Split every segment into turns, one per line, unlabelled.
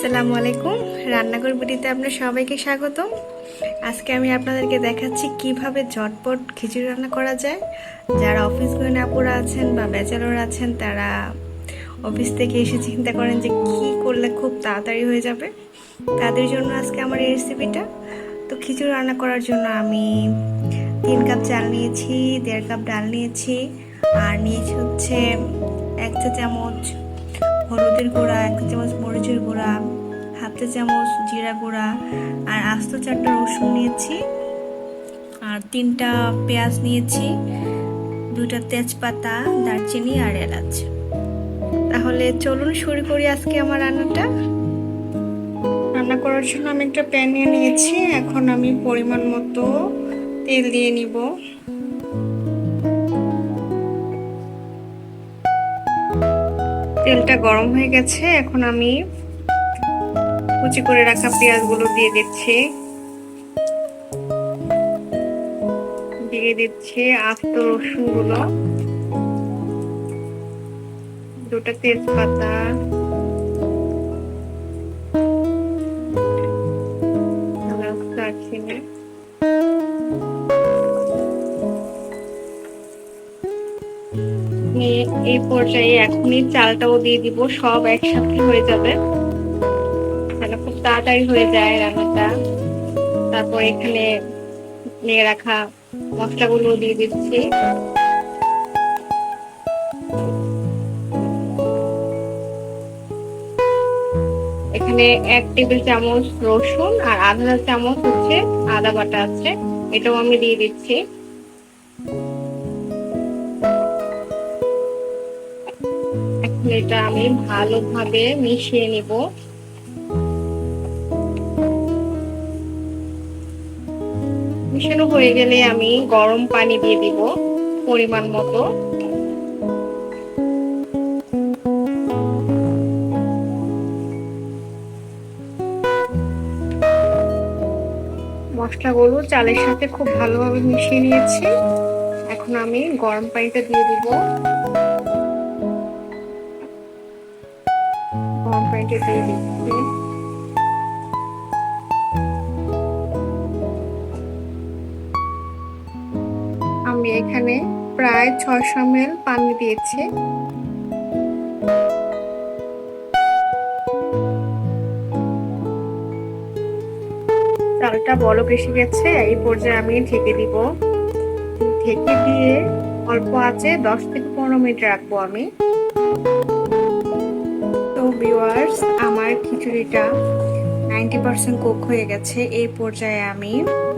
আসসালামু আলাইকুম। রান্নাঘর বুটিতে আপনাদের সবাইকে স্বাগতম। আজকে আমি আপনাদেরকে দেখাচ্ছি কিভাবে ঝটপট খিচুড়ি রান্না করা যায়। যারা অফিস গোয়িং আপুরা আছেন বা ব্যাচেলর আছেন, তারা অফিস থেকে এসে চিন্তা করেন যে কি করলে খুব তাড়াতাড়ি হয়ে যাবে, তাদের জন্য আজকে আমার এই রেসিপিটা। তো খিচুড়ি রান্না করার জন্য আমি 3 কাপ চাল নিয়েছি, 1.5 কাপ ডাল নিয়েছি, আর নিয়েছি হচ্ছে 1 চা চামচ হলুদের গুঁড়া, 1 চা চামচ মরিচের গুঁড়া, 1/2 চা চামচ জিরা গুঁড়া, আর আস্ত 4টা রসুন নিয়েছি, আর 3টা পেঁয়াজ নিয়েছি, 2টা তেজপাতা, দারচিনি আর এলাচ। তাহলে চলুন শুরু করি আজকে আমার রান্নাটা। রান্না করার জন্য আমি একটা প্যান নিয়ে নিয়েছি। এখন আমি পরিমাণ মতো তেল দিয়ে নিব। তেলটা গরম হয়ে গেছে। এখন আমি কুচি করে রাখা পেঁয়াজগুলো দিয়ে দিচ্ছি। আস্ত রসুনগুলো, 2টা তেজপাতা, দারচিনি, এই পর্যায়ে এখনই চালটাও দিয়ে দিব। সব একসাথে হয়ে যাবে, তাহলে খুব তাড়াতাড়ি হয়ে যায় রান্নাটা। তারপর এখানে নিয়ে রাখা মশলাগুলো দিয়ে দিচ্ছি। এখানে 1 টেবিল চামচ রসুন আর আধা চামচ হচ্ছে আদা বাটা আছে, এটাও আমি দিয়ে দিচ্ছি। এখন এটা আমি ভালোভাবে মিশিয়ে নিব। মিশানো হয়ে গেলে আমি গরম পানি দিয়ে দিব পরিমাণ মতো। মশলাগুলো চালের সাথে খুব ভালোভাবে মিশিয়ে নিয়েছি। এখন আমি গরম পানিটা দিয়ে দিব। গরম পানিটা দিয়ে দিচ্ছি। আমি এখানে প্রায় 600 ml পানি দিয়েছি। চালটা বলক এসে গেছে, এই পর্যায়ে আমি ঢেকে দিব। ঢেকে দিয়ে অল্প আঁচে 10 থেকে 15 মিনিট রাখবো আমি। তো ভিউয়ার্স, আমার খিচুড়িটা 90% কুক হয়ে গেছে। এই পর্যায়ে আমি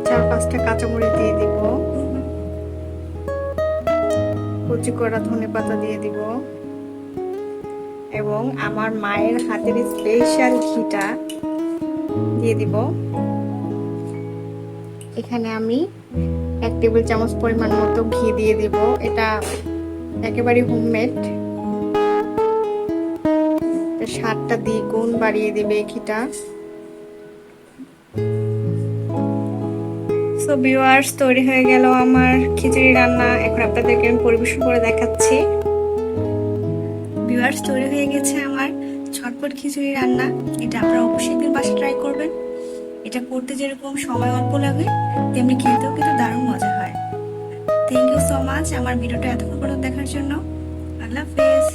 4-5টা কাঁচামরিচ দিয়ে দিব, কুচি করা ধনেপাতা দিয়ে দিব, এবং আমার মায়ের হাতের স্পেশাল ঘিটা দিয়ে দিব। এখানে আমি 1 টেবিল চামচ পরিমাণ মতো ঘি দিয়ে দিব। এটা একেবারে হোমমেড, স্বাদটা দ্বিগুণ বাড়িয়ে দেবে ঘিটা। সো ভিউয়ার্স, তৈরি হয়ে গেল আমার খিচুড়ি রান্না। এখন আপনাদেরকে আমি পরিবেশন করে দেখাচ্ছি। ভিউয়ার্স, তৈরি হয়ে গেছে আমার ঝটপট খিচুড়ি রান্না। এটা আপনারা অবশ্যই একদিন বাসায় ট্রাই করবেন। এটা করতে যেরকম সময় অল্প লাগে, তেমনি খেতেও কিন্তু দারুণ মজা হয়। থ্যাংক ইউ সো মাচ আমার ভিডিওটা এতক্ষণ পর্যন্ত দেখার জন্য। আল্লাহ হাফেজ।